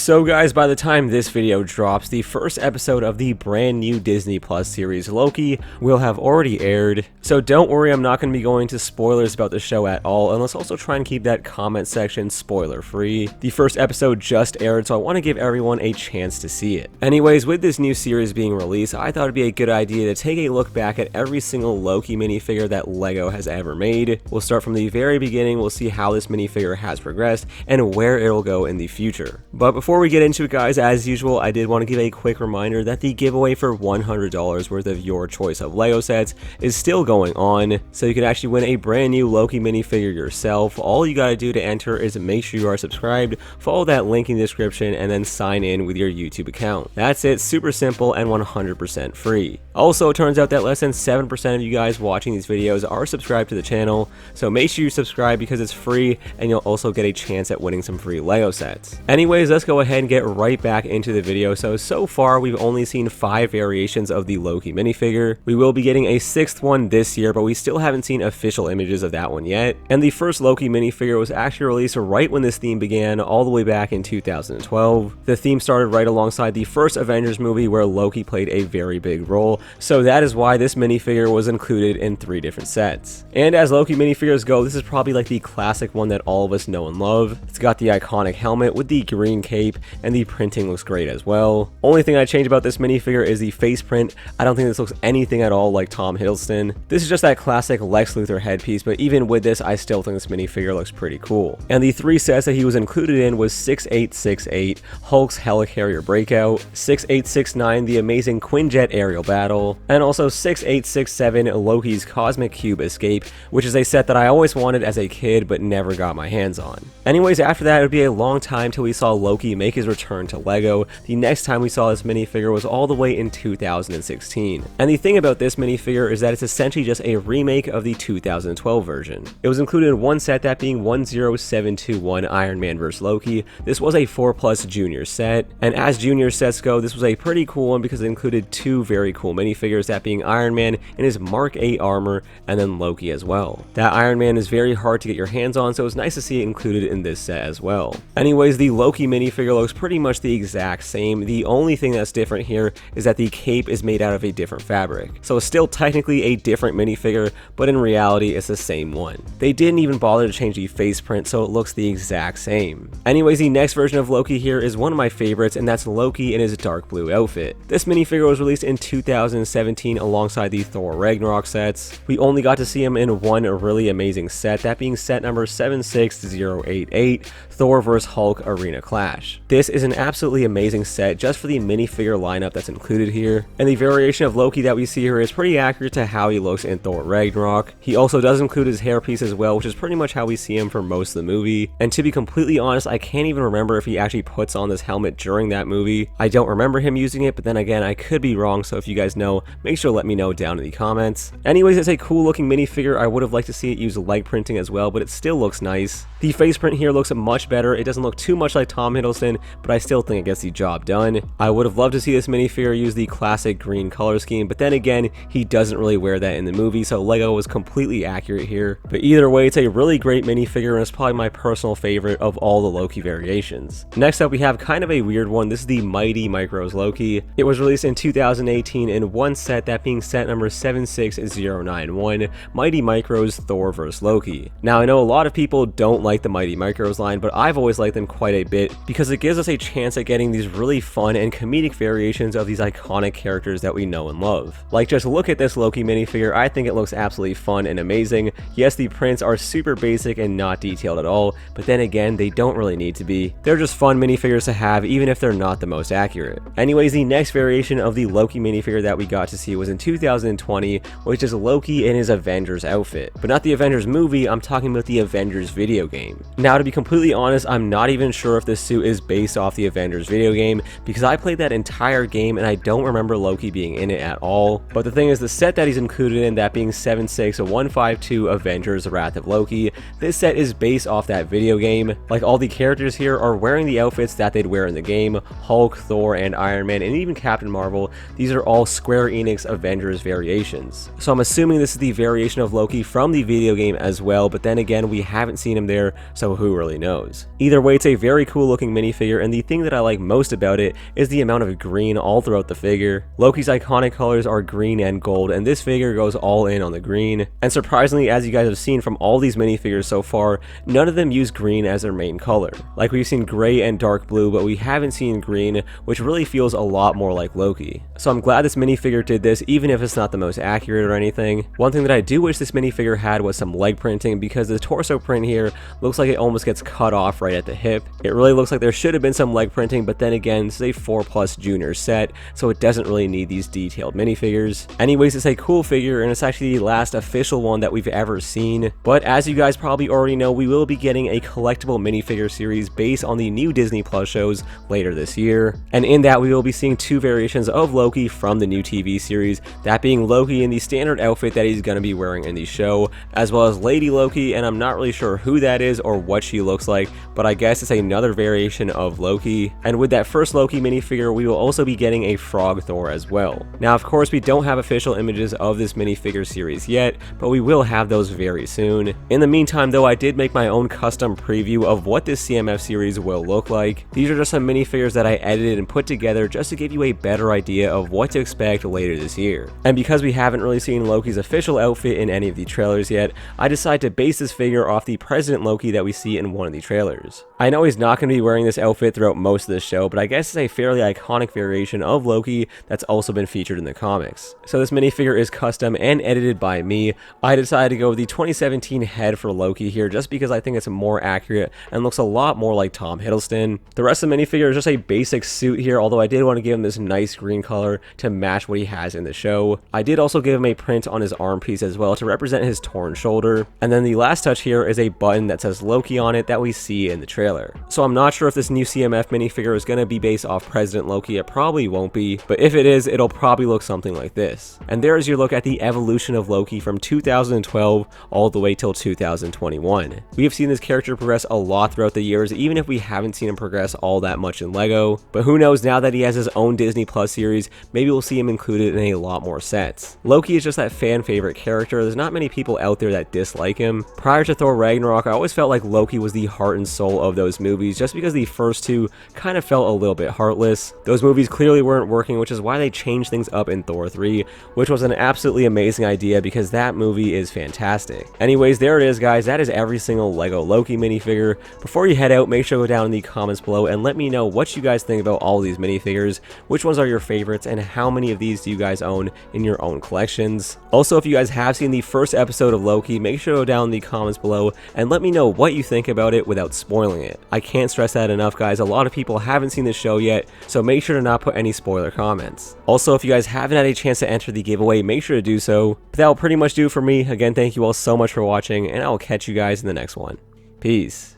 So guys, by the time this video drops, the first episode of the brand new Disney Plus series Loki will have already aired. So don't worry, I'm not going to be going into spoilers about the show at all, and let's also try and keep that comment section spoiler free. The first episode just aired, so I want to give everyone a chance to see it. Anyways, with this new series being released, I thought it'd be a good idea to take a look back at every single Loki minifigure that LEGO has ever made. We'll start from the very beginning, we'll see how this minifigure has progressed and where it'll go in the future. But before we get into it guys, as usual, I did want to give a quick reminder that the giveaway for $100 worth of your choice of LEGO sets is still going on, so you can actually win a brand new Loki minifigure yourself. All you gotta do to enter is make sure you are subscribed, follow that link in the description, and then sign in with your YouTube account. That's it, super simple and 100% free. Also, it turns out that less than 7% of you guys watching these videos are subscribed to the channel, so make sure you subscribe because it's free and you'll also get a chance at winning some free LEGO sets. Anyways, let's go ahead and get right back into the video. So far we've only seen 5 variations of the Loki minifigure. We will be getting a 6th one this year, but we still haven't seen official images of that one yet. And the first Loki minifigure was actually released right when this theme began, all the way back in 2012. The theme started right alongside the first Avengers movie where Loki played a very big role, so that is why this minifigure was included in 3 different sets. And as Loki minifigures go, this is probably like the classic one that all of us know and love. It's got the iconic helmet with the green cape, and the printing looks great as well. Only thing I change about this minifigure is the face print. I don't think this looks anything at all like Tom Hiddleston. This is just that classic Lex Luthor headpiece, but even with this, I still think this minifigure looks pretty cool. And the 3 sets that he was included in was 6868, Hulk's Helicarrier Breakout, 6869, the amazing Quinjet Aerial Battle, and also 6867, Loki's Cosmic Cube Escape, which is a set that I always wanted as a kid but never got my hands on. Anyways, after that, it would be a long time till we saw Loki make his return to LEGO. The next time we saw this minifigure was all the way in 2016. And the thing about this minifigure is that it's essentially just a remake of the 2012 version. It was included in one set, that being 10721 Iron Man vs. Loki. This was a 4+ junior set, and as junior sets go, this was a pretty cool one because it included 2 very cool minifigures, that being Iron Man in his Mark 8 armor, and then Loki as well. That Iron Man is very hard to get your hands on, so it's nice to see it included in this set as well. Anyways, the Loki minifigure looks pretty much the exact same. The only thing that's different here is that the cape is made out of a different fabric. So it's still technically a different minifigure, but in reality it's the same one. They didn't even bother to change the face print, so it looks the exact same. Anyways, the next version of Loki here is one of my favorites, and that's Loki in his dark blue outfit. This minifigure was released in 2017 alongside the Thor Ragnarok sets. We only got to see him in one really amazing set, that being set number 76088, Thor vs. Hulk Arena Clash. This is an absolutely amazing set just for the minifigure lineup that's included here, and the variation of Loki that we see here is pretty accurate to how he looks in Thor Ragnarok. He also does include his hairpiece as well, which is pretty much how we see him for most of the movie, and to be completely honest, I can't even remember if he actually puts on this helmet during that movie. I don't remember him using it, but then again, I could be wrong, so if you guys know, make sure to let me know down in the comments. Anyways, it's a cool looking minifigure. I would have liked to see it use leg printing as well, but it still looks nice. The face print here looks much better. It doesn't look too much like Tom Hiddleston, but I still think it gets the job done. I would have loved to see this minifigure use the classic green color scheme, but then again, he doesn't really wear that in the movie, so LEGO was completely accurate here. But either way, it's a really great minifigure, and it's probably my personal favorite of all the Loki variations. Next up, we have kind of a weird one. This is the Mighty Micros Loki. It was released in 2018 in one set, that being set number 76091, Mighty Micros Thor vs. Loki. Now, I know a lot of people don't like the Mighty Micros line, but I've always liked them quite a bit because it gives us a chance at getting these really fun and comedic variations of these iconic characters that we know and love. Like, just look at this Loki minifigure. I think it looks absolutely fun and amazing. Yes, the prints are super basic and not detailed at all, but then again, they don't really need to be. They're just fun minifigures to have, even if they're not the most accurate. Anyways, the next variation of the Loki minifigure that we got to see was in 2020, which is Loki in his Avengers outfit. But not the Avengers movie, I'm talking about the Avengers video game. Now, to be completely honest, I'm not even sure if this suit is based off the Avengers video game, because I played that entire game and I don't remember Loki being in it at all. But the thing is, the set that he's included in, that being 76152 Avengers Wrath of Loki, this set is based off that video game. Like, all the characters here are wearing the outfits that they'd wear in the game. Hulk, Thor, and Iron Man, and even Captain Marvel, these are all Square Enix Avengers variations. So I'm assuming this is the variation of Loki from the video game as well, but then again, we haven't seen him there, so who really knows? Either way, it's a very cool looking minifigure minifigure, and the thing that I like most about it is the amount of green all throughout the figure. Loki's iconic colors are green and gold, and this figure goes all in on the green. And surprisingly, as you guys have seen from all these minifigures so far, none of them use green as their main color. Like, we've seen gray and dark blue, but we haven't seen green, which really feels a lot more like Loki. So I'm glad this minifigure did this, even if it's not the most accurate or anything. One thing that I do wish this minifigure had was some leg printing, because the torso print here looks like it almost gets cut off right at the hip. It really looks like there should have been some leg printing, but then again, this is a 4+ junior set, so it doesn't really need these detailed minifigures. Anyways, it's a cool figure, and it's actually the last official one that we've ever seen. But as you guys probably already know, we will be getting a collectible minifigure series based on the new Disney Plus shows later this year. And in that, we will be seeing 2 variations of Loki from the new TV series, that being Loki in the standard outfit that he's going to be wearing in the show, as well as Lady Loki, and I'm not really sure who that is or what she looks like, but I guess it's another variation of Loki. And with that first Loki minifigure, we will also be getting a Frog Thor as well. Now, of course, we don't have official images of this minifigure series yet, but we will have those very soon. In the meantime, though, I did make my own custom preview of what this CMF series will look like. These are just some minifigures that I edited and put together just to give you a better idea of what to expect later this year. And because we haven't really seen Loki's official outfit in any of the trailers yet, I decided to base this figure off the President Loki that we see in one of the trailers. I know he's not going to be wearing this outfit throughout most of the show, but I guess it's a fairly iconic variation of Loki that's also been featured in the comics. So this minifigure is custom and edited by me. I decided to go with the 2017 head for Loki here just because I think it's more accurate and looks a lot more like Tom Hiddleston. The rest of the minifigure is just a basic suit here, although I did want to give him this nice green color to match what he has in the show. I did also give him a print on his arm piece as well to represent his torn shoulder. And then the last touch here is a button that says Loki on it that we see in the trailer. So I'm not sure if this new CMF minifigure is going to be based off President Loki. It probably won't be, but if it is, it'll probably look something like this. And there is your look at the evolution of Loki from 2012 all the way till 2021. We have seen this character progress a lot throughout the years, even if we haven't seen him progress all that much in LEGO. But who knows, now that he has his own Disney Plus series, maybe we'll see him included in a lot more sets. Loki is just that fan favorite character. There's not many people out there that dislike him. Prior to Thor Ragnarok, I always felt like Loki was the heart and soul of those movies, just because the first 2 kind of felt a little bit heartless. Those movies clearly weren't working, which is why they changed things up in Thor 3, which was an absolutely amazing idea because that movie is fantastic. Anyways, there it is, guys. That is every single LEGO Loki minifigure. Before you head out, make sure to go down in the comments below and let me know what you guys think about all these minifigures, which ones are your favorites, and how many of these do you guys own in your own collections. Also, if you guys have seen the first episode of Loki, make sure to go down in the comments below and let me know what you think about it without spoiling it. I can't stress that enough, guys. A lot of people haven't seen this show yet, so make sure to not put any spoiler comments. Also, if you guys haven't had a chance to enter the giveaway, make sure to do so. But that will pretty much do it for me. Again, thank you all so much for watching, and I will catch you guys in the next one. Peace.